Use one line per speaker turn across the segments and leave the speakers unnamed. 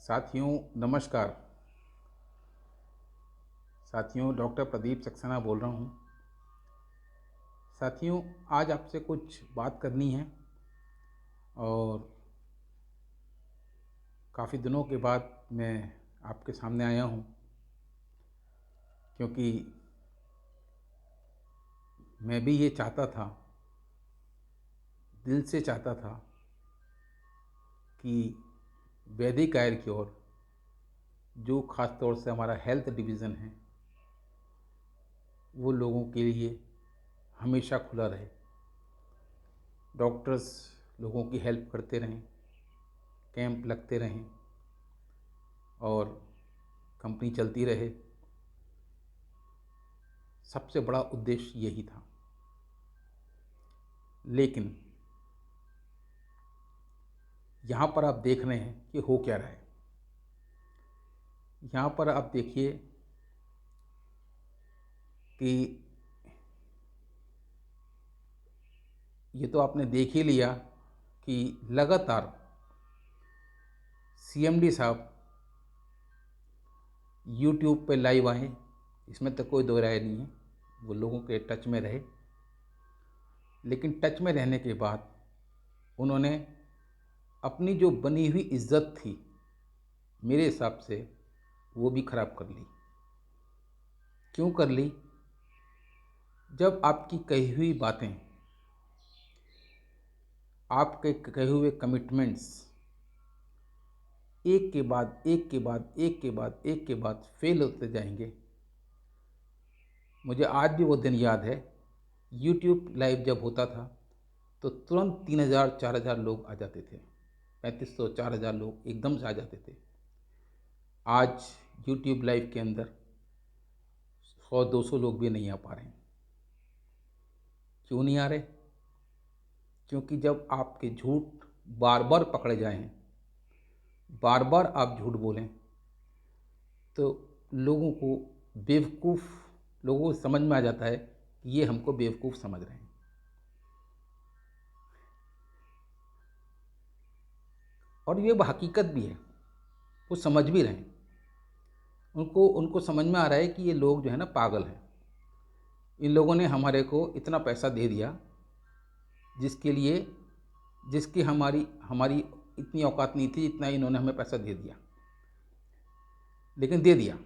साथियों नमस्कार। साथियों डॉक्टर प्रदीप सक्सेना बोल रहा हूँ। साथियों आज आपसे कुछ बात करनी है और काफ़ी दिनों के बाद मैं आपके सामने आया हूँ, क्योंकि मैं भी ये चाहता था, दिल से चाहता था कि वैदिक आयुर्वेद की ओर जो ख़ास तौर से हमारा हेल्थ डिवीज़न है वो लोगों के लिए हमेशा खुला रहे। डॉक्टर्स लोगों की हेल्प करते रहें, कैंप लगते रहें और कंपनी चलती रहे। सबसे बड़ा उद्देश्य यही था। लेकिन यहाँ पर आप देख रहे हैं कि हो क्या रहा है। यहाँ पर आप देखिए कि ये तो आपने देख ही लिया कि लगातार सीएमडी साहब यूट्यूब पे लाइव आए। इसमें तो कोई दो राय नहीं है, वो लोगों के टच में रहे। लेकिन टच में रहने के बाद उन्होंने अपनी जो बनी हुई इज्जत थी, मेरे हिसाब से वो भी खराब कर ली। क्यों कर ली? जब आपकी कही हुई बातें, आपके कहे हुए कमिटमेंट्स एक के बाद एक के बाद एक के बाद एक के बाद फेल होते जाएंगे। मुझे आज भी वो दिन याद है, यूट्यूब लाइव जब होता था तो तुरंत 3000 4000 लोग आ जाते थे, 3500 4000 लोग एकदम से आ जाते थे। आज यूट्यूब लाइव के अंदर 100 200 लोग भी नहीं आ पा रहे हैं। क्यों नहीं आ रहे? क्योंकि जब आपके झूठ बार बार पकड़े जाएं, बार बार आप झूठ बोलें, तो लोगों को बेवकूफ़, लोगों को समझ में आ जाता है कि ये हमको बेवकूफ़ समझ रहे हैं। और ये हकीकत भी है, वो समझ भी रहे हैं। उनको उनको समझ में आ रहा है कि ये लोग जो है ना पागल हैं। इन लोगों ने हमारे को इतना पैसा दे दिया जिसके लिए, जिसकी हमारी हमारी इतनी औकात नहीं थी, इतना इन्होंने हमें पैसा दे दिया। लेकिन दे दिया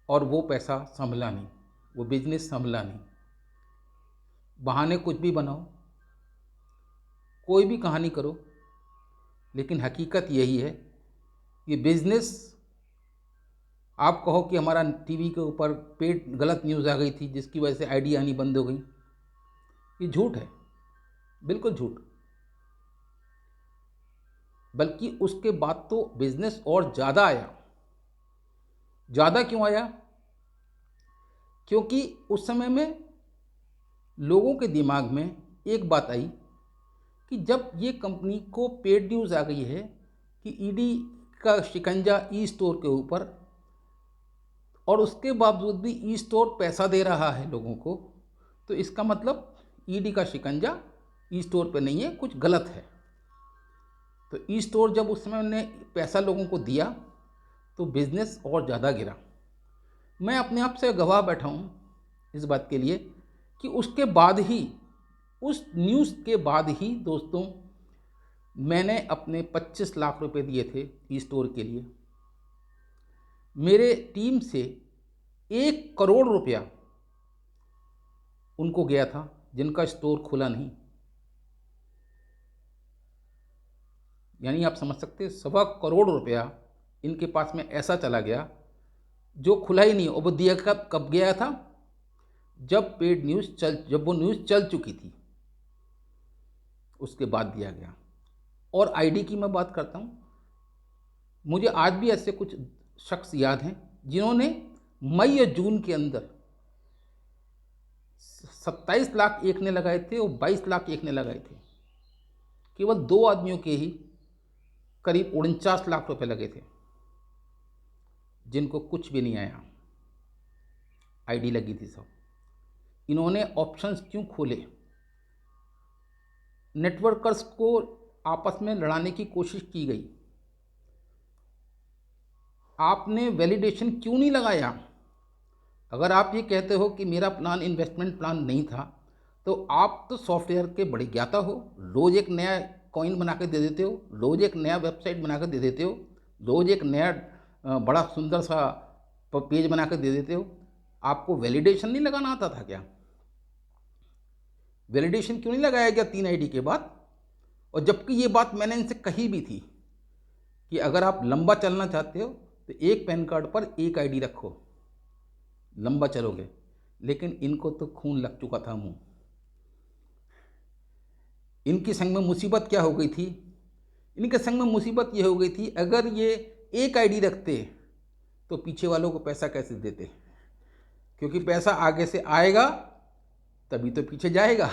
और वो पैसा संभला नहीं, वो बिजनेस संभला नहीं। बहाने कुछ भी बनाओ, कोई भी कहानी करो, लेकिन हकीकत यही है कि बिजनेस, आप कहो कि हमारा टीवी के ऊपर पेड गलत न्यूज़ आ गई थी जिसकी वजह से आईडी आनी बंद हो गई, ये झूठ है, बिल्कुल झूठ। बल्कि उसके बाद तो बिजनेस और ज़्यादा आया। ज़्यादा क्यों आया? क्योंकि उस समय में लोगों के दिमाग में एक बात आई कि जब ये कंपनी को पेड न्यूज़ आ गई है कि ईडी का शिकंजा ई स्टोर के ऊपर, और उसके बावजूद भी ई स्टोर पैसा दे रहा है लोगों को, तो इसका मतलब ईडी का शिकंजा ई स्टोर पे नहीं है, कुछ गलत है। तो ई स्टोर जब उस समय ने पैसा लोगों को दिया तो बिजनेस और ज़्यादा गिरा। मैं अपने आप से गवाह बैठा हूँ इस बात के लिए कि उसके बाद ही, उस न्यूज़ के बाद ही दोस्तों, मैंने अपने 25 लाख रुपए दिए थे ई स्टोर के लिए। मेरे टीम से 1 करोड़ रुपया उनको गया था जिनका स्टोर खुला नहीं। यानी आप समझ सकते हैं, 1.25 करोड़ रुपया इनके पास में ऐसा चला गया जो खुला ही नहीं। और वो दिया कब कब गया था? जब पेड न्यूज़ जब वो न्यूज़ चल चुकी थी, उसके बाद दिया गया। और आईडी की मैं बात करता हूँ, मुझे आज भी ऐसे कुछ शख्स याद हैं जिन्होंने मई या जून के अंदर 27 लाख एक ने लगाए थे और 22 लाख एक ने लगाए थे। केवल 2 आदमियों के ही करीब 49 लाख रुपए लगे थे, जिनको कुछ भी नहीं आया। आईडी लगी थी सब। इन्होंने ऑप्शंस क्यों खोले? नेटवर्कर्स को आपस में लड़ाने की कोशिश की गई। आपने वैलिडेशन क्यों नहीं लगाया? अगर आप ये कहते हो कि मेरा प्लान इन्वेस्टमेंट प्लान नहीं था, तो आप तो सॉफ्टवेयर के बड़े ज्ञाता हो। रोज़ एक नया कॉइन बना के दे देते हो, रोज़ एक नया वेबसाइट बना के दे देते हो, रोज़ एक नया बड़ा सुंदर सा पेज बना के दे देते हो। आपको वैलिडेशन नहीं लगाना आता था क्या? वैलिडेशन क्यों नहीं लगाया गया 3 आईडी के बाद? और जबकि ये बात मैंने इनसे कही भी थी कि अगर आप लंबा चलना चाहते हो तो एक पैन कार्ड पर एक आईडी रखो, लंबा चलोगे। लेकिन इनको तो खून लग चुका था मुंह। इनके संग में मुसीबत क्या हो गई थी? इनके संग में मुसीबत ये हो गई थी, अगर ये एक आईडी रखते तो पीछे वालों को पैसा कैसे देते? क्योंकि पैसा आगे से आएगा तभी तो पीछे जाएगा।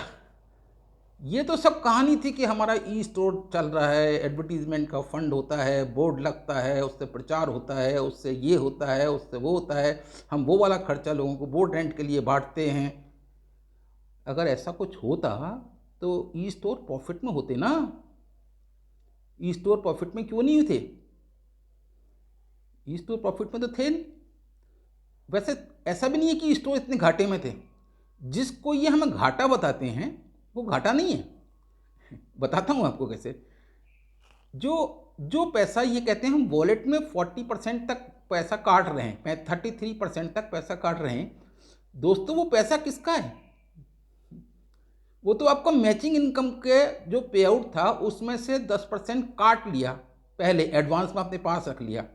ये तो सब कहानी थी कि हमारा ई स्टोर चल रहा है, एडवर्टीजमेंट का फंड होता है, बोर्ड लगता है, उससे प्रचार होता है, उससे ये होता है, उससे वो होता है, हम वो वाला खर्चा लोगों को बोर्ड रेंट के लिए बांटते हैं। अगर ऐसा कुछ होता तो ई स्टोर प्रॉफिट में होते ना। ई स्टोर प्रॉफिट में क्यों नहीं थे? ई स्टोर प्रॉफिट में तो थे नहीं। वैसे ऐसा भी नहीं है कि ई स्टोर इतने घाटे में थे। जिसको ये हमें घाटा बताते हैं वो घाटा नहीं है। बताता हूँ आपको कैसे। जो जो पैसा ये कहते हैं हम वॉलेट में 40% तक पैसा काट रहे हैं, 33% तक पैसा काट रहे हैं, दोस्तों वो पैसा किसका है? वो तो आपका मैचिंग इनकम के जो पे आउट था उसमें से 10% काट लिया, पहले एडवांस में अपने पास रख लिया।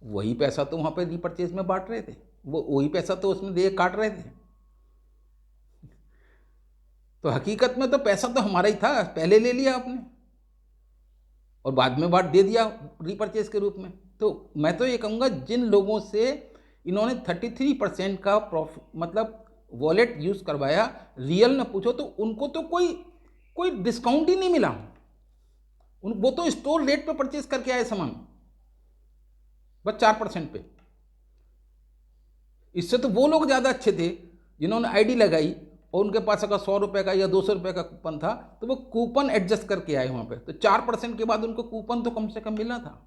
वही पैसा तो वहाँ पे रीपरचेज में बांट रहे थे, वो वही पैसा तो उसमें दे काट रहे थे। तो हकीकत में तो पैसा तो हमारा ही था, पहले ले लिया आपने और बाद में बांट दे दिया रीपरचेज के रूप में। तो मैं तो ये कहूँगा जिन लोगों से इन्होंने 33% का प्रॉफिट मतलब वॉलेट यूज़ करवाया, रियल में पूछो तो उनको तो कोई डिस्काउंट ही नहीं मिला। वो तो स्टोर रेट पे परचेज करके आए सामान, बस 4% पे। इससे तो वो लोग ज़्यादा अच्छे थे जिन्होंने आईडी लगाई और उनके पास अगर 100 रुपये का या 200 रुपये का कूपन था तो वो कूपन एडजस्ट करके आए वहाँ पे, तो 4% के बाद उनको कूपन तो कम से कम मिला था।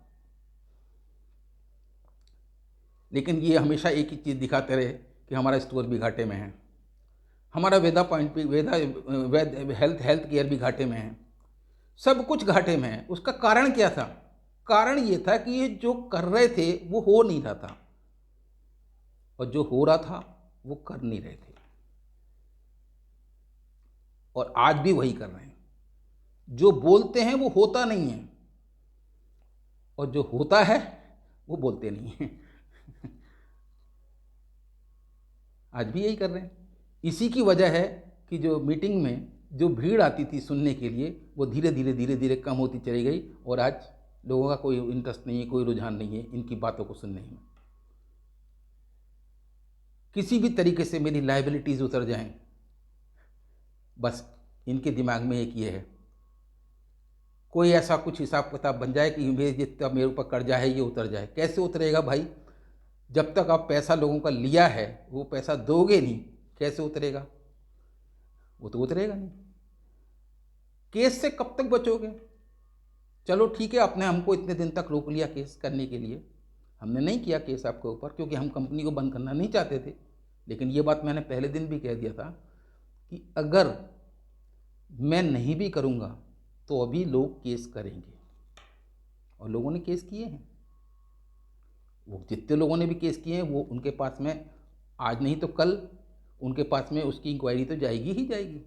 लेकिन ये हमेशा एक ही चीज़ दिखाते रहे कि हमारा स्टोर भी घाटे में है, हमारा वेदा पॉइंट भी हेल्थ केयर भी घाटे में है, सब कुछ घाटे में है। उसका कारण क्या था? कारण ये था कि ये जो कर रहे थे वो हो नहीं रहा था, और जो हो रहा था वो कर नहीं रहे थे, और आज भी वही कर रहे हैं। जो बोलते हैं वो होता नहीं है, और जो होता है वो बोलते नहीं हैं। आज भी यही कर रहे हैं। इसी की वजह है कि जो मीटिंग में जो भीड़ आती थी सुनने के लिए वो धीरे धीरे कम होती चली गई, और आज लोगों का कोई इंटरेस्ट नहीं है, कोई रुझान नहीं है इनकी बातों को सुनने में। किसी भी तरीके से मेरी लायबिलिटीज़ उतर जाएं, बस इनके दिमाग में एक ये है, कोई ऐसा कुछ हिसाब किताब बन जाए कि मेरे जितना मेरे ऊपर कर्जा है ये उतर जाए। कैसे उतरेगा भाई? जब तक आप पैसा लोगों का लिया है वो पैसा दोगे नहीं, कैसे उतरेगा? वो तो उतरेगा नहीं। केस से कब तक बचोगे? चलो ठीक है, आपने हमको इतने दिन तक रोक लिया केस करने के लिए, हमने नहीं किया केस आपके ऊपर क्योंकि हम कंपनी को बंद करना नहीं चाहते थे। लेकिन ये बात मैंने पहले दिन भी कह दिया था कि अगर मैं नहीं भी करूँगा तो अभी लोग केस करेंगे, और लोगों ने केस किए हैं। वो जितने लोगों ने भी केस किए हैं वो उनके पास में आज नहीं तो कल उनके पास में उसकी इंक्वायरी तो जाएगी ही जाएगी।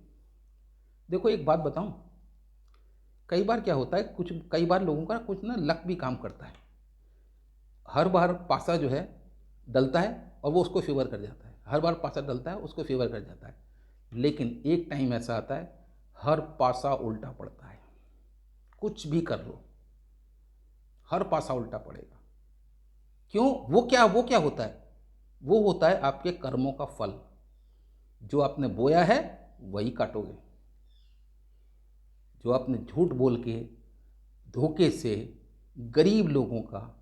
देखो एक बात बताऊं, कई बार क्या होता है, कई बार लोगों का कुछ ना लक भी काम करता है। हर बार पासा जो है डलता है और वो उसको फेवर कर जाता है, हर बार पासा डलता है उसको फेवर कर जाता है। लेकिन एक टाइम ऐसा आता है हर पासा उल्टा पड़ता है। कुछ भी कर लो हर पासा उल्टा पड़ेगा। क्यों? वो क्या होता है? वो होता है आपके कर्मों का फल। जो आपने बोया है वही काटोगे। जो आपने झूठ बोल के धोखे से गरीब लोगों का,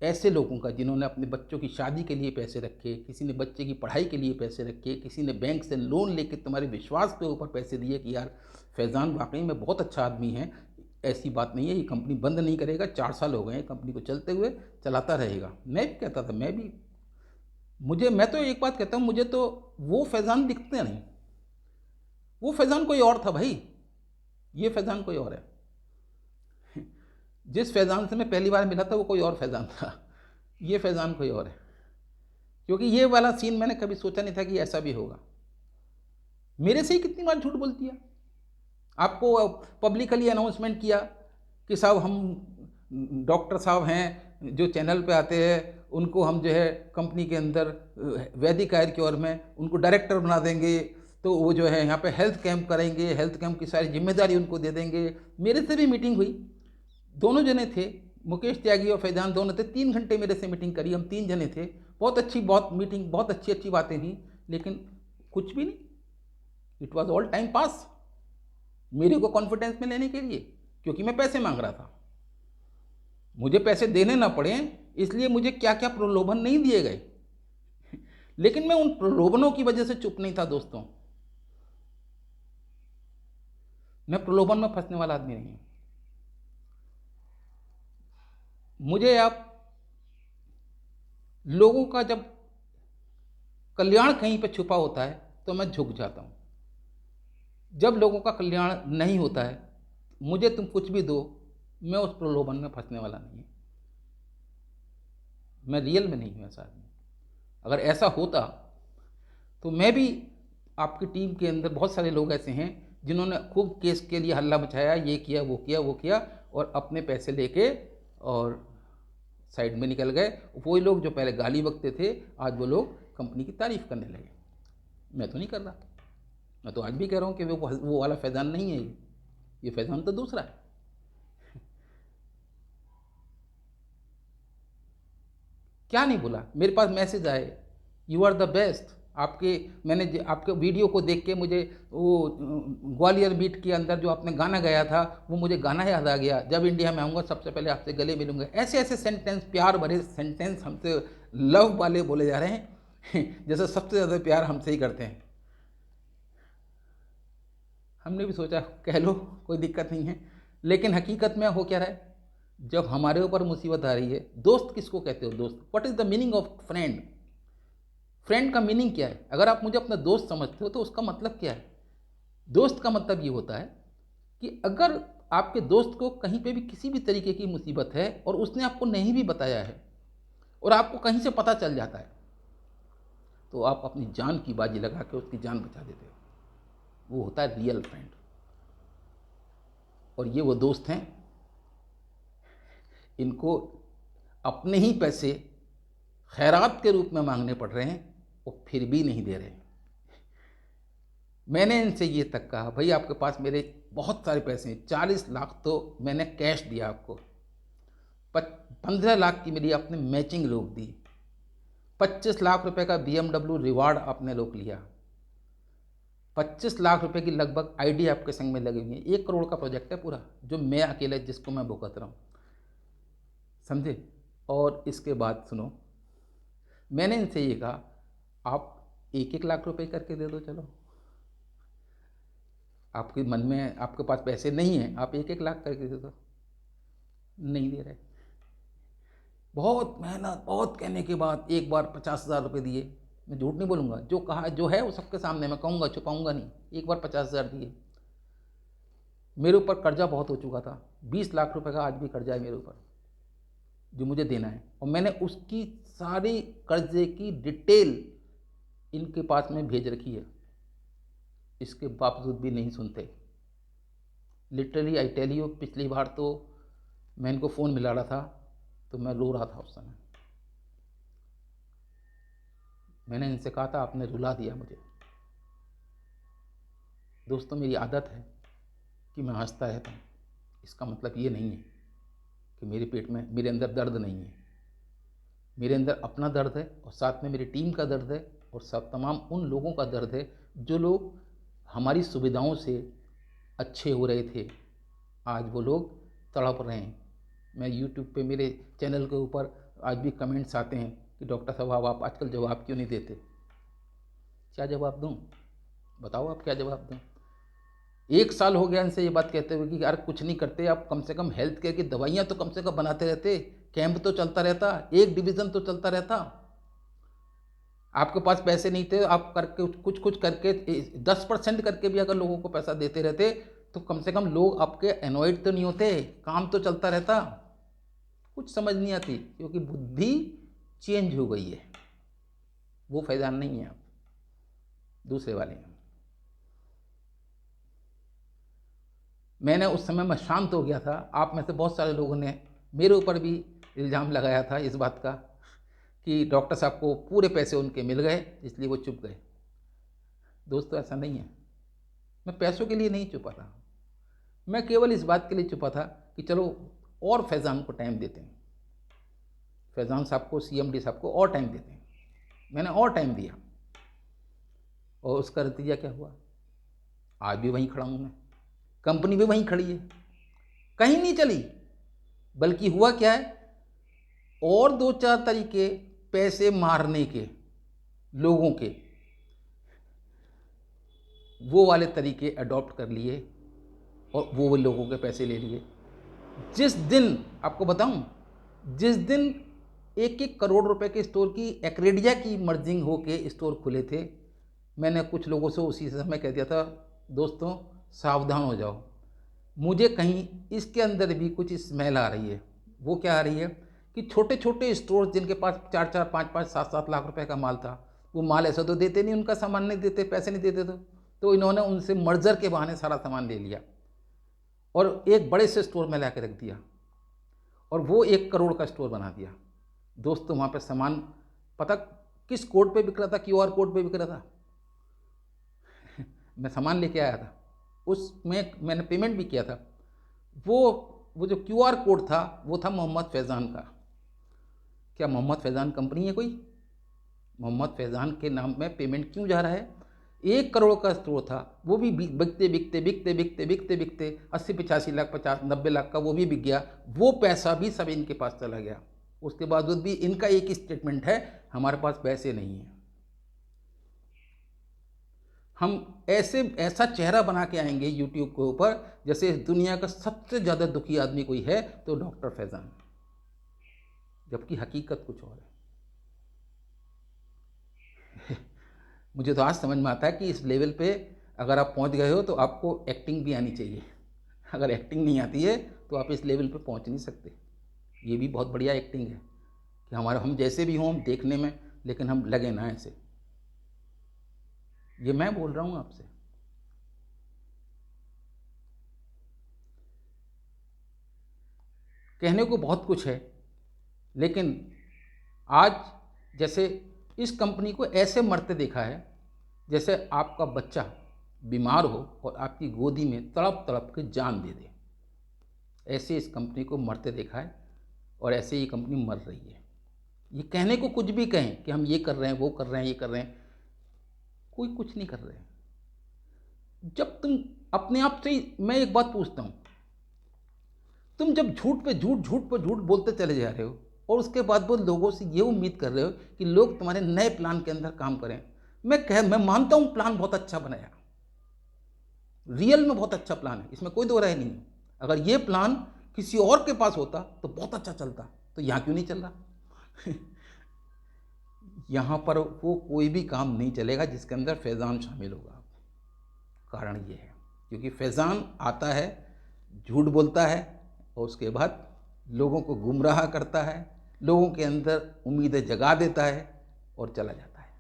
ऐसे लोगों का जिन्होंने अपने बच्चों की शादी के लिए पैसे रखे, किसी ने बच्चे की पढ़ाई के लिए पैसे रखे, किसी ने बैंक से लोन लेके तुम्हारे विश्वास के ऊपर पैसे दिए कि यार फैज़ान वाकई में बहुत अच्छा आदमी है, ऐसी बात नहीं है, ये कंपनी बंद नहीं करेगा। 4 साल हो गए हैं कंपनी को चलते हुए, चलाता रहेगा। मैं भी कहता था, मैं तो एक बात कहता हूँ, मुझे तो वो फैज़ान दिखते नहीं। वो फैज़ान कोई और था भाई, ये फैज़ान कोई और है। जिस फैज़ान से मैं पहली बार मिला था वो कोई और फैज़ान था, ये फैज़ान कोई और है। क्योंकि ये वाला सीन मैंने कभी सोचा नहीं था कि ऐसा भी होगा। मेरे से ही कितनी बार झूठ बोलती है। आपको पब्लिकली अनाउंसमेंट किया कि साहब हम डॉक्टर साहब हैं जो चैनल पे आते हैं, उनको हम जो है कंपनी के अंदर वैदिक आयुर क्योर में उनको डायरेक्टर बना देंगे, तो वो जो है यहाँ पे हेल्थ कैंप करेंगे, हेल्थ कैंप की सारी जिम्मेदारी उनको दे देंगे। मेरे से भी मीटिंग हुई, दोनों जने थे, मुकेश त्यागी और फैजान दोनों थे। 3 घंटे मेरे से मीटिंग करी, हम 3 जने थे। बहुत अच्छी मीटिंग, बहुत अच्छी बातें हुई, लेकिन कुछ भी नहीं। It was all time pass, मेरे को कॉन्फिडेंस में लेने के लिए, क्योंकि मैं पैसे मांग रहा था। मुझे पैसे देने ना पड़े इसलिए मुझे क्या क्या प्रलोभन नहीं दिए गए। लेकिन मैं उन प्रलोभनों की वजह से चुप नहीं था दोस्तों। मैं प्रलोभन में फंसने वाला आदमी नहीं हूं। मुझे आप लोगों का जब कल्याण कहीं पे छुपा होता है तो मैं झुक जाता हूं। जब लोगों का कल्याण नहीं होता है, मुझे तुम कुछ भी दो, मैं उस प्रलोभन में फंसने वाला नहीं हूं। मैं रियल में नहीं हूं ऐसा आदमी। अगर ऐसा होता तो मैं भी, आपकी टीम के अंदर बहुत सारे लोग ऐसे हैं जिन्होंने खूब केस के लिए हल्ला मचाया, ये किया वो किया वो किया, और अपने पैसे लेके और साइड में निकल गए। वही लोग जो पहले गाली बकते थे, आज वो लोग कंपनी की तारीफ करने लगे। मैं तो नहीं कर रहा। मैं तो आज भी कह रहा हूँ कि वो वाला फैज़ान नहीं है, ये फैज़ान तो दूसरा है। क्या नहीं बोला, मेरे पास मैसेज आए, यू आर द बेस्ट। मैंने आपके वीडियो को देख के मुझे वो ग्वालियर बीट के अंदर जो आपने गाना गाया था, वो मुझे गाना याद आ गया, जब इंडिया में आऊँगा सबसे पहले आपसे गले मिलूंगा। ऐसे ऐसे सेंटेंस, प्यार भरे सेंटेंस हमसे लव वाले बोले जा रहे हैं जैसे सबसे ज़्यादा प्यार हमसे ही करते हैं। हमने भी सोचा कह लो, कोई दिक्कत नहीं है। लेकिन हकीकत में हो क्या रहा है, जब हमारे ऊपर मुसीबत आ रही है, दोस्त किसको कहते हो? दोस्त, what is the meaning of friend? Friend का मीनिंग क्या है? अगर आप मुझे अपना दोस्त समझते हो तो उसका मतलब क्या है? दोस्त का मतलब ये होता है कि अगर आपके दोस्त को कहीं पे भी किसी भी तरीके की मुसीबत है और उसने आपको नहीं भी बताया है और आपको कहीं से पता चल जाता है, तो आप अपनी जान की बाजी लगा के उसकी जान बचा देते हो। वो होता है रियल फ्रेंड। और ये वो दोस्त हैं, इनको अपने ही पैसे खैरात के रूप में मांगने पड़ रहे हैं, वो फिर भी नहीं दे रहे। मैंने इनसे ये तक कहा, भाई आपके पास मेरे बहुत सारे पैसे हैं, 40 लाख तो मैंने कैश दिया आपको, 15 लाख की मेरी आपने मैचिंग रोक दी, 25 लाख रुपए का BMW रिवार्ड आपने रोक लिया, 25 लाख रुपए की लगभग आईडी आपके संग में लगी हुई है। 1 करोड़ का प्रोजेक्ट है पूरा, जो मैं अकेले, जिसको मैं भुगत रहा हूँ, समझे? और इसके बाद सुनो, मैंने इनसे ये कहा, आप 1-1 लाख रुपए करके दे दो, चलो आपके मन में, आपके पास पैसे नहीं हैं, आप 1-1 लाख करके दे दो। नहीं दे रहे। बहुत मेहनत, बहुत कहने के बाद एक बार 50,000 रुपये दिए। मैं झूठ नहीं बोलूँगा, जो कहा जो है वो सबके सामने मैं कहूँगा, छुपाऊँगा नहीं। एक बार 50,000 दिए। मेरे ऊपर कर्जा बहुत हो चुका था, 20 लाख रुपए का आज भी कर्जा है मेरे ऊपर, जो मुझे देना है। और मैंने उसकी सारी कर्जे की डिटेल इनके पास में भेज रखी है, इसके बावजूद भी नहीं सुनते। लिटरली आई टेल यू, पिछली बार तो मैं इनको फ़ोन मिला रहा था तो मैं रो रहा था उस समय। मैंने इनसे कहा था, आपने रुला दिया मुझे। दोस्तों, मेरी आदत है कि मैं हंसता रहता हूँ। इसका मतलब ये नहीं है कि मेरे पेट में, मेरे अंदर दर्द नहीं है। मेरे अंदर अपना दर्द है और साथ में मेरी टीम का दर्द है और सब तमाम उन लोगों का दर्द है जो लोग हमारी सुविधाओं से अच्छे हो रहे थे, आज वो लोग तड़प रहे हैं। मैं यूट्यूब पे, मेरे चैनल के ऊपर आज भी कमेंट्स आते हैं कि डॉक्टर साहब आप आजकल जवाब क्यों नहीं देते। क्या जवाब दूँ? बताओ आप, क्या जवाब दूँ? 1 साल हो गया इनसे ये बात कहते हुए कि यार कुछ नहीं करते आप, कम से कम हेल्थ केयर की दवाइयाँ तो कम से कम बनाते रहते, कैंप तो चलता रहता, एक डिवीज़न तो चलता रहता। आपके पास पैसे नहीं थे, आप करके कुछ कुछ करके 10% करके भी अगर लोगों को पैसा देते रहते तो कम से कम लोग आपके एनॉयड तो नहीं होते, काम तो चलता रहता। कुछ समझ नहीं आती क्योंकि बुद्धि चेंज हो गई है। वो फैजान नहीं है, आप दूसरे वाले हैं। मैंने उस समय मैं शांत हो गया था। आप में से बहुत सारे लोगों ने मेरे ऊपर भी इल्ज़ाम लगाया था इस बात का कि डॉक्टर साहब को पूरे पैसे उनके मिल गए इसलिए वो चुप गए। दोस्तों ऐसा नहीं है, मैं पैसों के लिए नहीं चुपा था, मैं केवल इस बात के लिए चुपा था कि चलो और फैज़ान को टाइम देते हैं, फैज़ान साहब को, CMD साहब को और टाइम देते हैं। मैंने और टाइम दिया और उसका नतीजा क्या हुआ? आज भी वहीं खड़ा हूँ मैं, कंपनी भी वहीं खड़ी है, कहीं नहीं चली। बल्कि हुआ क्या है, और 2-4 तरीके पैसे मारने के लोगों के, वो वाले तरीके अडॉप्ट कर लिए और वो लोगों के पैसे ले लिए। जिस दिन आपको बताऊं, जिस दिन 1-1 करोड़ रुपए के स्टोर की एक्रेडिया की मर्जिंग होके स्टोर खुले थे, मैंने कुछ लोगों से उसी समय कह दिया था, दोस्तों सावधान हो जाओ, मुझे कहीं इसके अंदर भी कुछ स्मेल आ रही है। वो क्या आ रही है कि छोटे छोटे स्टोर जिनके पास 4-4, 5-5, 7-7 लाख रुपए का माल था, वो माल ऐसा तो देते नहीं, उनका सामान नहीं देते, पैसे नहीं देते, तो इन्होंने उनसे मर्जर के बहाने सारा सामान ले लिया और एक बड़े से स्टोर में ला के रख दिया और वो 1 करोड़ का स्टोर बना दिया। दोस्तों वहाँ पे सामान पता किस कोड पे बिक रहा था? QR कोड पे बिक रहा था। मैं सामान लेके आया था, उसमें मैंने पेमेंट भी किया था। वो जो QR कोड था वो था मोहम्मद फैज़ान का। क्या मोहम्मद फैज़ान कंपनी है कोई? मोहम्मद फैज़ान के नाम में पेमेंट क्यों जा रहा है? 1 करोड़ का स्टोर था, वो भी बिकते बिकते बिकते बिकते बिकते बिकते 80-85 लाख, 50-90 लाख का वो भी बिक गया। वो पैसा भी सब इनके पास चला गया। उसके बावजूद भी इनका एक ही स्टेटमेंट है, हमारे पास पैसे नहीं है। हम ऐसा चेहरा बना के आएंगे यूट्यूब के ऊपर जैसे इस दुनिया का सबसे ज़्यादा दुखी आदमी कोई है तो डॉक्टर फैज़ान, जबकि हकीकत कुछ और है। मुझे तो आज समझ में आता है कि इस लेवल पे अगर आप पहुंच गए हो तो आपको एक्टिंग भी आनी चाहिए। अगर एक्टिंग नहीं आती है तो आप इस लेवल पे पहुंच नहीं सकते। ये भी बहुत बढ़िया एक्टिंग है कि हम जैसे भी हों, हम देखने में, लेकिन हम लगे ना ऐसे। ये मैं बोल रहा हूँ आपसे। कहने को बहुत कुछ है, लेकिन आज जैसे इस कंपनी को ऐसे मरते देखा है जैसे आपका बच्चा बीमार हो और आपकी गोदी में तड़प तड़प के जान दे दे। ऐसे इस कंपनी को मरते देखा है और ऐसे ये कंपनी मर रही है। ये कहने को कुछ भी कहें कि हम ये कर रहे हैं, वो कर रहे हैं, ये कर रहे हैं, कोई कुछ नहीं कर रहे हैं। जब तुम अपने आप से मैं एक बात पूछता हूँ, तुम जब झूठ पे झूठ, झूठ पे झूठ बोलते चले जा रहे हो और उसके बाद वो लोगों से ये उम्मीद कर रहे हो कि लोग तुम्हारे नए प्लान के अंदर काम करें। मैं मानता हूँ प्लान बहुत अच्छा बनाया, रियल में बहुत अच्छा प्लान है, इसमें कोई दो राय नहीं है। अगर ये प्लान किसी और के पास होता तो बहुत अच्छा चलता, तो यहाँ क्यों नहीं चल रहा? यहाँ पर वो कोई भी काम नहीं चलेगा जिसके अंदर फैज़ान शामिल होगा। कारण ये है क्योंकि फैज़ान आता है, झूठ बोलता है और उसके बाद लोगों को गुमराह करता है, लोगों के अंदर उम्मीदें जगा देता है और चला जाता है,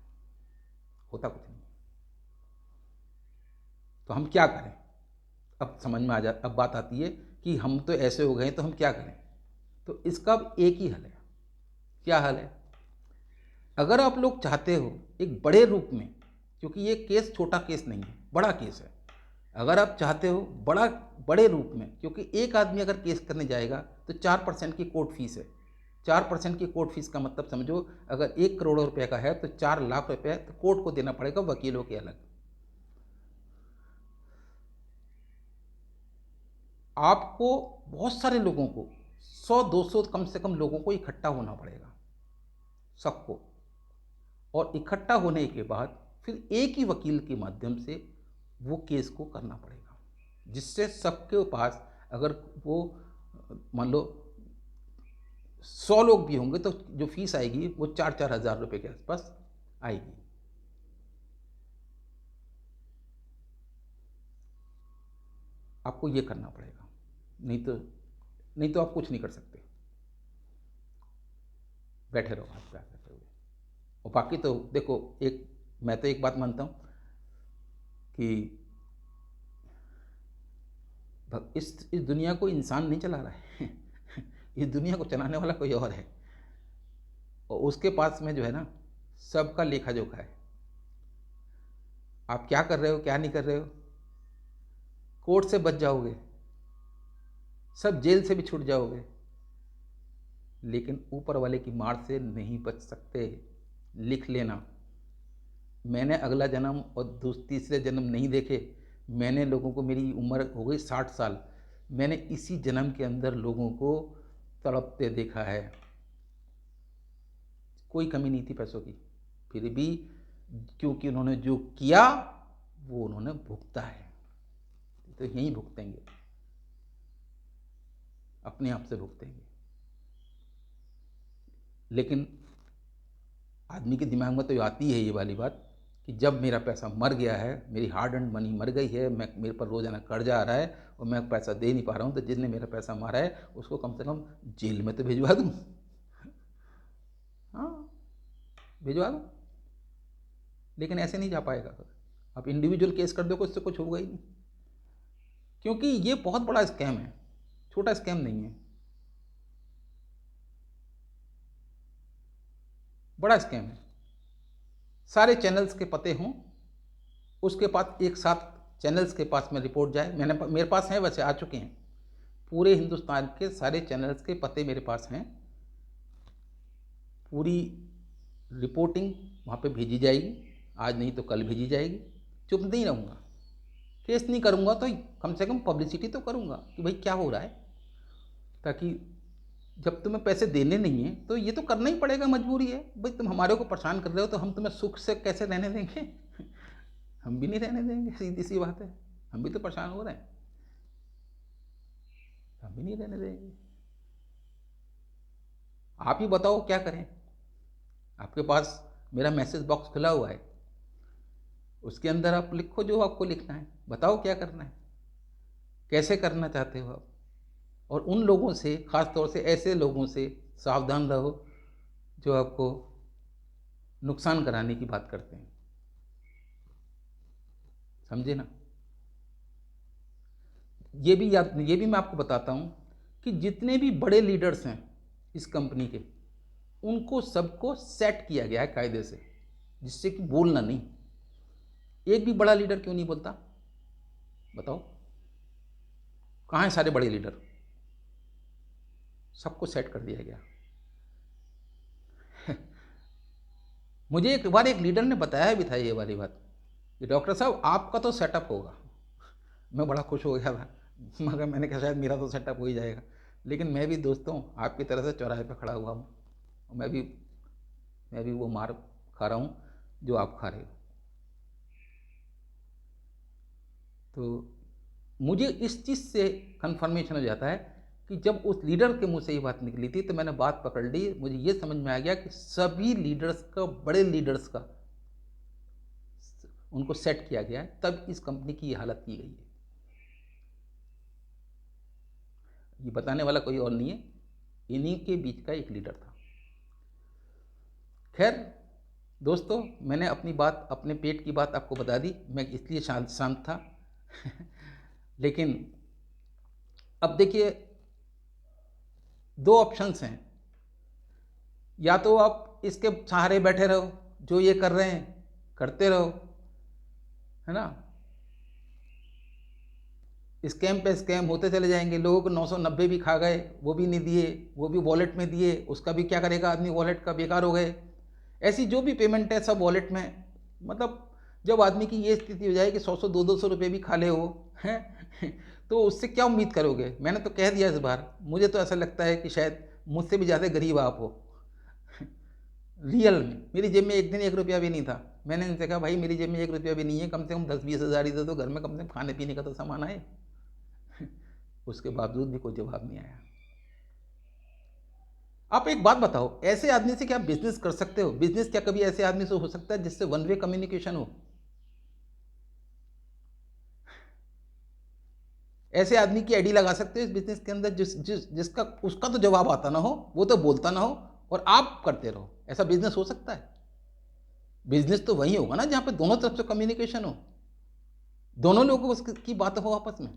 होता कुछ नहीं। तो हम क्या करें? अब समझ में अब बात आती है कि हम तो ऐसे हो गए तो हम क्या करें? तो इसका अब एक ही हल है। क्या हल है? अगर आप लोग चाहते हो एक बड़े रूप में, क्योंकि ये केस छोटा केस नहीं है, बड़ा केस है, अगर आप चाहते हो बड़े रूप में, क्योंकि एक आदमी अगर केस करने जाएगा तो 4% की कोर्ट फीस है। 4% की कोर्ट फीस का मतलब समझो, अगर 1 करोड़ रुपए का है तो 4 लाख रुपए तो कोर्ट को देना पड़ेगा, वकीलों के अलग। आपको बहुत सारे लोगों को, 100-200 कम से कम लोगों को इकट्ठा होना पड़ेगा, सबको, और इकट्ठा होने के बाद फिर एक ही वकील के माध्यम से वो केस को करना पड़ेगा। जिससे सबके पास, अगर वो मान लो 100 लोग भी होंगे तो जो फीस आएगी वो 4-4 हज़ार रुपये के आसपास आएगी। आपको ये करना पड़ेगा, नहीं तो आप कुछ नहीं कर सकते, बैठे रहो हाथ पे हाथ रखे हुए। और बाकी तो देखो, मैं तो एक बात मानता हूँ कि इस दुनिया को इंसान नहीं चला रहा है इस दुनिया को चलाने वाला कोई और है, और उसके पास में जो है ना, सबका लेखा जोखा है। आप क्या कर रहे हो, क्या नहीं कर रहे हो, कोर्ट से बच जाओगे, सब जेल से भी छूट जाओगे, लेकिन ऊपर वाले की मार से नहीं बच सकते। लिख लेना, मैंने अगला जन्म और तीसरे जन्म नहीं देखे। मैंने लोगों को, मेरी उम्र हो गई 60 साल, मैंने इसी जन्म के अंदर लोगों को तड़पते देखा है। कोई कमी नहीं थी पैसों की, फिर भी क्योंकि उन्होंने जो किया वो उन्होंने भुगता है, तो यहीं भुगतेंगे, अपने आप से भुगतेंगे। लेकिन आदमी के दिमाग में तो आती है ये वाली बात कि जब मेरा पैसा मर गया है, मेरी हार्ड एंड मनी मर गई है, मेरे पर रोजाना कर्जा आ रहा है और मैं पैसा दे नहीं पा रहा हूँ, तो जिसने मेरा पैसा मारा है उसको कम से कम जेल में तो भिजवा दूँ। हाँ, भिजवा दूँ, लेकिन ऐसे नहीं जा पाएगा। आप इंडिविजुअल केस कर दो, उससे कुछ होगा ही नहीं, क्योंकि ये बहुत बड़ा स्कैम है, छोटा स्कैम नहीं है, बड़ा स्कैम है। सारे चैनल्स के पते हों, उसके पास एक साथ चैनल्स के पास में रिपोर्ट जाए। मेरे पास हैं, वैसे आ चुके हैं, पूरे हिंदुस्तान के सारे चैनल्स के पते मेरे पास हैं, पूरी रिपोर्टिंग वहाँ पे भेजी जाएगी, आज नहीं तो कल भेजी जाएगी। चुप नहीं रहूँगा, केस नहीं करूँगा तो कम से कम पब्लिसिटी तो करूँगा कि भाई क्या हो रहा है, ताकि जब तुम्हें पैसे देने नहीं है तो ये तो करना ही पड़ेगा, मजबूरी है भाई। तुम हमारे को परेशान कर रहे हो तो हम तुम्हें सुख से कैसे रहने देंगे हम भी नहीं रहने देंगे, सीधी सी बात है, हम भी तो परेशान हो रहे हैं, हम भी नहीं रहने देंगे। आप ही बताओ क्या करें। आपके पास मेरा मैसेज बॉक्स खुला हुआ है, उसके अंदर आप लिखो जो आपको लिखना है, बताओ क्या करना है, कैसे करना चाहते हो आप। और उन लोगों से, ख़ास तौर से ऐसे लोगों से सावधान रहो जो आपको नुकसान कराने की बात करते हैं, समझे ना। ये भी मैं आपको बताता हूँ कि जितने भी बड़े लीडर्स हैं इस कंपनी के, उनको सबको सेट किया गया है कायदे से, जिससे कि बोलना नहीं। एक भी बड़ा लीडर क्यों नहीं बोलता, बताओ, कहाँ हैं सारे बड़े लीडर, सबको सेट कर दिया गया। मुझे एक बार एक लीडर ने बताया भी था ये वाली बात कि डॉक्टर साहब आपका तो सेटअप होगा। मैं बड़ा खुश हो गया था, मगर मैंने कहा शायद मेरा तो सेटअप हो ही जाएगा, लेकिन मैं भी दोस्तों आपकी तरह से चौराहे पे खड़ा हुआ हूँ, मैं भी वो मार खा रहा हूँ जो आप खा रहे हो। तो मुझे इस चीज़ से कन्फर्मेशन हो जाता है कि जब उस लीडर के मुंह से ये बात निकली थी तो मैंने बात पकड़ ली, मुझे ये समझ में आ गया कि सभी लीडर्स का, बड़े लीडर्स का, उनको सेट किया गया है, तब इस कंपनी की ये हालत की गई है। ये बताने वाला कोई और नहीं है, इन्हीं के बीच का एक लीडर था। खैर दोस्तों, मैंने अपनी बात, अपने पेट की बात आपको बता दी, मैं इसलिए शांत था लेकिन अब देखिए, दो ऑप्शंस हैं, या तो आप इसके सहारे बैठे रहो, जो ये कर रहे हैं करते रहो, है ना, स्कैम पे स्कैम होते चले जाएंगे, लोगों को 990 भी खा गए, वो भी नहीं दिए, वो भी वॉलेट में दिए, उसका भी क्या करेगा आदमी, वॉलेट का बेकार हो गए। ऐसी जो भी पेमेंट है सब वॉलेट में, मतलब जब आदमी की ये स्थिति हो जाए कि 100 200 रुपये भी खा ले हो हैं तो उससे क्या उम्मीद करोगे। मैंने तो कह दिया इस बार, मुझे तो ऐसा लगता है कि शायद मुझसे भी ज़्यादा गरीब आप हो रियल में। मेरी जेब में एक दिन 1 रुपया भी नहीं था, मैंने इनसे कहा भाई मेरी जेब में 1 रुपया भी नहीं है, कम से कम 10-20 हज़ार ही दे दो, घर में कम से कम खाने पीने का तो सामान आए। उसके बावजूद भी कोई जवाब नहीं आया। आप एक बात बताओ, ऐसे आदमी से क्या आप बिजनेस कर सकते हो? बिजनेस क्या कभी ऐसे आदमी से हो सकता है जिससे वन वे कम्युनिकेशन हो? ऐसे आदमी की आईडी लगा सकते हो इस बिजनेस के अंदर जिसका उसका तो जवाब आता ना हो, वो तो बोलता ना हो और आप करते रहो? ऐसा बिजनेस हो सकता है? बिजनेस तो वही होगा ना जहां पे दोनों तरफ से कम्युनिकेशन हो, दोनों लोगों की बात हो आपस में।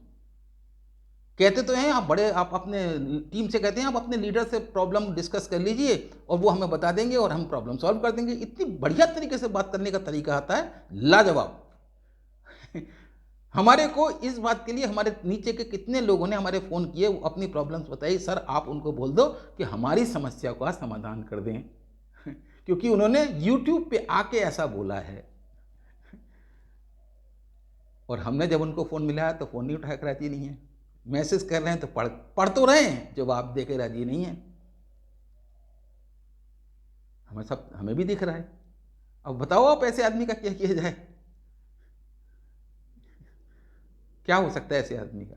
कहते तो हैं आप बड़े, आप अपने टीम से कहते हैं आप अपने लीडर से प्रॉब्लम डिस्कस कर लीजिए और वो हमें बता देंगे और हम प्रॉब्लम सॉल्व कर देंगे। इतनी बढ़िया तरीके से बात करने का तरीका आता है, लाजवाब। हमारे को इस बात के लिए हमारे नीचे के कितने लोगों ने हमारे फ़ोन किए, वो अपनी प्रॉब्लम्स बताई। सर आप उनको बोल दो कि हमारी समस्या का समाधान कर दें क्योंकि उन्होंने यूट्यूब पे आके ऐसा बोला है। और हमने जब उनको फ़ोन मिलाया तो फ़ोन नहीं उठा कर राजी नहीं है, मैसेज कर रहे हैं तो पढ़ तो रहे हैं, जवाब दे के राजी नहीं है। हमें भी दिख रहा है। अब बताओ आप ऐसे आदमी का क्या किया जाए? क्या हो सकता है ऐसे आदमी का?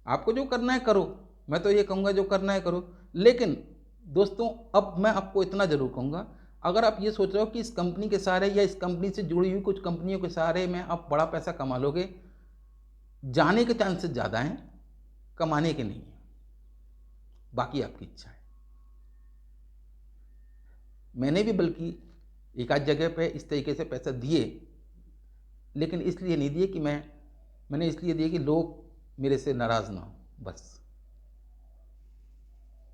आपको जो करना है करो, मैं तो ये कहूँगा जो करना है करो। लेकिन दोस्तों, अब मैं आपको इतना ज़रूर कहूँगा, अगर आप ये सोच रहे हो कि इस कंपनी के सहारे या इस कंपनी से जुड़ी हुई कुछ कंपनियों के सहारे में आप बड़ा पैसा कमा लोगे, जाने के चांसेस ज़्यादा हैं, कमाने के नहीं है। बाकी आपकी इच्छा है। मैंने भी बल्कि एक आध जगह पे इस तरीके से पैसा दिए, लेकिन इसलिए नहीं दिए कि मैंने इसलिए दिए कि लोग मेरे से नाराज़ ना हो, बस।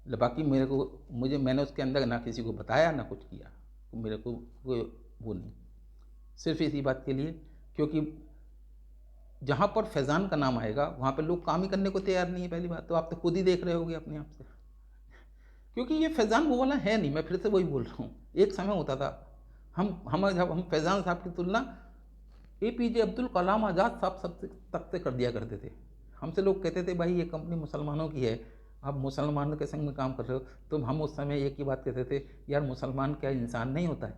बाकी मैंने उसके अंदर ना किसी को बताया ना कुछ किया, तो मेरे को कोई वो नहीं, सिर्फ इसी बात के लिए क्योंकि जहाँ पर फैज़ान का नाम आएगा वहाँ पर लोग काम ही करने को तैयार नहीं है। पहली बात तो आप तो खुद ही देख रहे होगे अपने आप से, क्योंकि ये फैज़ान वो वाला है नहीं। मैं फिर से वही बोल रहा हूँ, एक समय होता था जब हम फैज़ान साहब की तुलना APJ अब्दुल कलाम आज़ाद साहब सबसे तक से कर दिया करते थे। हमसे लोग कहते थे भाई ये कंपनी मुसलमानों की है, आप मुसलमानों के संग में काम कर रहे हो। तो हम उस समय एक ही बात कहते थे, यार मुसलमान क्या इंसान नहीं होता है?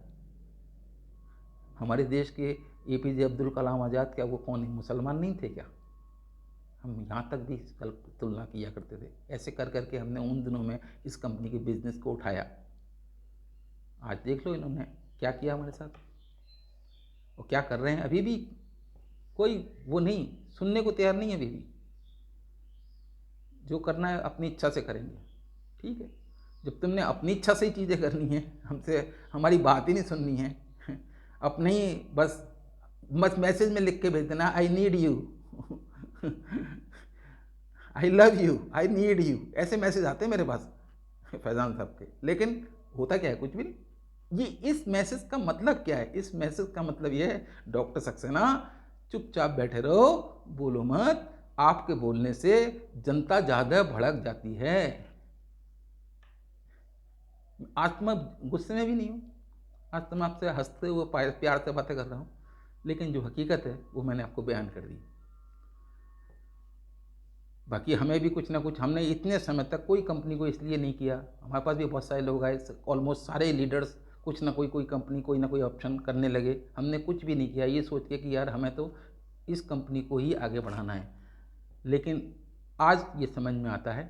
हमारे देश के APJ अब्दुल कलाम आज़ाद क्या वो कौन है, मुसलमान नहीं थे क्या? हम यहाँ तक भी कल तुलना किया करते थे। ऐसे कर करके हमने उन दिनों में इस कंपनी के बिजनेस को उठाया। आज देख लो इन्होंने क्या किया हमारे साथ और क्या कर रहे हैं। अभी भी कोई वो नहीं, सुनने को तैयार नहीं है। अभी भी जो करना है अपनी इच्छा से करेंगे, ठीक है। जब तुमने अपनी इच्छा से ही चीज़ें करनी है, हमसे हमारी बात ही नहीं सुननी है, अपने ही बस मैसेज में लिख के भेज देना, I need you, I love you, I need you, ऐसे मैसेज आते हैं मेरे पास फैज़ान साहब के। लेकिन होता क्या है, कुछ भी नहीं। ये इस मैसेज का मतलब क्या है? इस मैसेज का मतलब ये है, डॉक्टर सक्सेना चुपचाप बैठे रहो, बोलो मत। आपके बोलने से जनता ज़्यादा भड़क जाती है। आज तो मैं गुस्से में भी नहीं हूँ, आज तो मैं आपसे हंसते हुए प्यार से बातें कर रहा हूँ, लेकिन जो हकीकत है वो मैंने आपको बयान कर दी। बाकी हमें भी कुछ ना कुछ, हमने इतने समय तक कोई कंपनी को इसलिए नहीं किया। हमारे पास भी बहुत सारे लोग आए, ऑलमोस्ट सारे लीडर्स कुछ ना कोई कंपनी, कोई ना कोई ऑप्शन करने लगे। हमने कुछ भी नहीं किया ये सोच के कि यार हमें तो इस कंपनी को ही आगे बढ़ाना है। लेकिन आज ये समझ में आता है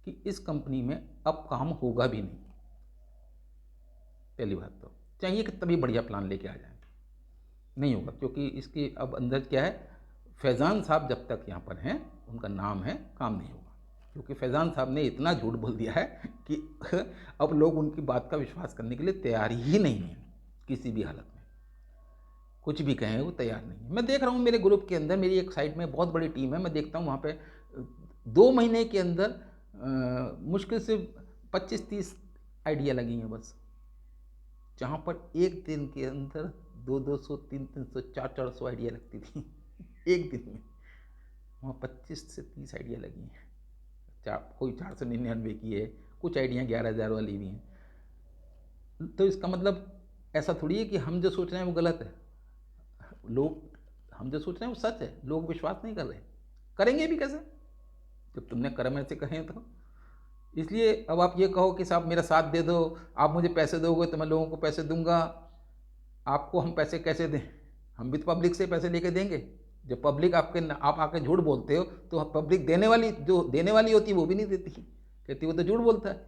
कि इस कंपनी में अब काम होगा भी नहीं। पहली बात तो चाहिए कि तभी बढ़िया प्लान लेके आ जाए, नहीं होगा, क्योंकि इसकी अब अंदर क्या है, फैज़ान साहब जब तक यहाँ पर हैं, उनका नाम है, काम नहीं होगा। क्योंकि फैज़ान साहब ने इतना झूठ बोल दिया है कि अब लोग उनकी बात का विश्वास करने के लिए तैयार ही नहीं है। किसी भी हालत में कुछ भी कहें वो तैयार नहीं है। मैं देख रहा हूँ मेरे ग्रुप के अंदर, मेरी एक साइड में बहुत बड़ी टीम है, मैं देखता हूँ वहाँ पे 2 महीने के अंदर मुश्किल से 25-30 आइडिया लगी हैं बस। जहाँ पर एक दिन के अंदर 200, 300, 400 आइडिया लगती थी एक दिन में, वहाँ 25 से 30 आइडिया लगी हैं। कोई 499 की है, कुछ आइडिया 11,000 वाली भी हैं। तो इसका मतलब ऐसा थोड़ी है कि हम जो सोच रहे हैं वो गलत है। हम जो सोच रहे हैं वो सच है, लोग विश्वास नहीं कर रहे। करेंगे भी कैसे जब तुमने कर्म ऐसे कहे तो। इसलिए अब आप ये कहो कि साहब मेरा साथ दे दो, आप मुझे पैसे दोगे तो मैं लोगों को पैसे दूंगा। आपको हम पैसे कैसे दें? हम भी तो पब्लिक से पैसे लेके देंगे, जब पब्लिक आप आके झूठ बोलते हो तो पब्लिक देने वाली, जो देने वाली होती है वो भी नहीं देती, कहती वो तो झूठ बोलता है।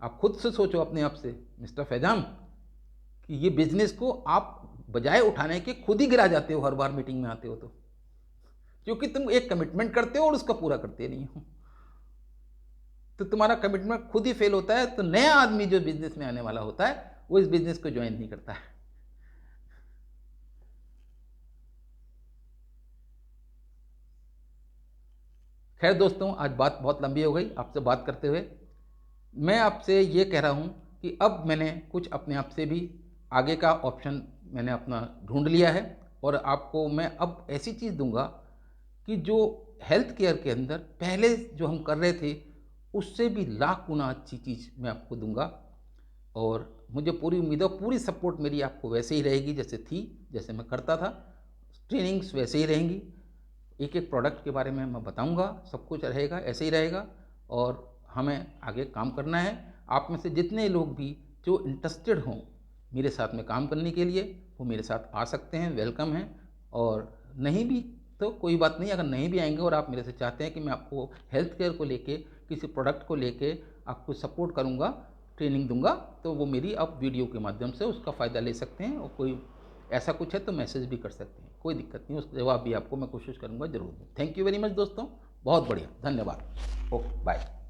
आप खुद से सोचो अपने आप से मिस्टर फैजाम कि ये बिजनेस को आप बजाय उठाने के खुद ही गिरा जाते हो हर बार मीटिंग में आते हो तो, क्योंकि तुम एक कमिटमेंट करते हो और उसका पूरा करते नहीं हो। तो तुम्हारा कमिटमेंट खुद ही फेल होता है, तो नया आदमी जो बिजनेस में आने वाला होता है वो इस बिजनेस को ज्वाइन नहीं करता है। खैर दोस्तों, आज बात बहुत लंबी हो गई आपसे बात करते हुए। मैं आपसे ये कह रहा हूँ कि अब मैंने कुछ अपने आप से भी आगे का ऑप्शन मैंने अपना ढूंढ लिया है, और आपको मैं अब ऐसी चीज़ दूंगा कि जो हेल्थ केयर के अंदर पहले जो हम कर रहे थे उससे भी लाख गुना अच्छी चीज़ मैं आपको दूंगा। और मुझे पूरी उम्मीद है, पूरी सपोर्ट मेरी आपको वैसे ही रहेगी जैसे थी, जैसे मैं करता था। ट्रेनिंग्स वैसे ही रहेंगी, एक एक प्रोडक्ट के बारे में मैं बताऊंगा, सब कुछ रहेगा ऐसे ही रहेगा। और हमें आगे काम करना है। आप में से जितने लोग भी जो इंटरेस्टेड हों मेरे साथ में काम करने के लिए, वो मेरे साथ आ सकते हैं, वेलकम है। और नहीं भी तो कोई बात नहीं, अगर नहीं भी आएंगे और आप मेरे से चाहते हैं कि मैं आपको हेल्थ केयर को लेके, किसी प्रोडक्ट को लेके आपको सपोर्ट करूंगा, ट्रेनिंग दूंगा, तो वो मेरी आप वीडियो के माध्यम से उसका फ़ायदा ले सकते हैं। और कोई ऐसा कुछ है तो मैसेज भी कर सकते हैं, कोई दिक्कत नहीं, उसका जवाब भी आपको मैं कोशिश करूंगा जरूर दूँ। थैंक यू वेरी मच दोस्तों, बहुत बढ़िया, धन्यवाद। Okay bye.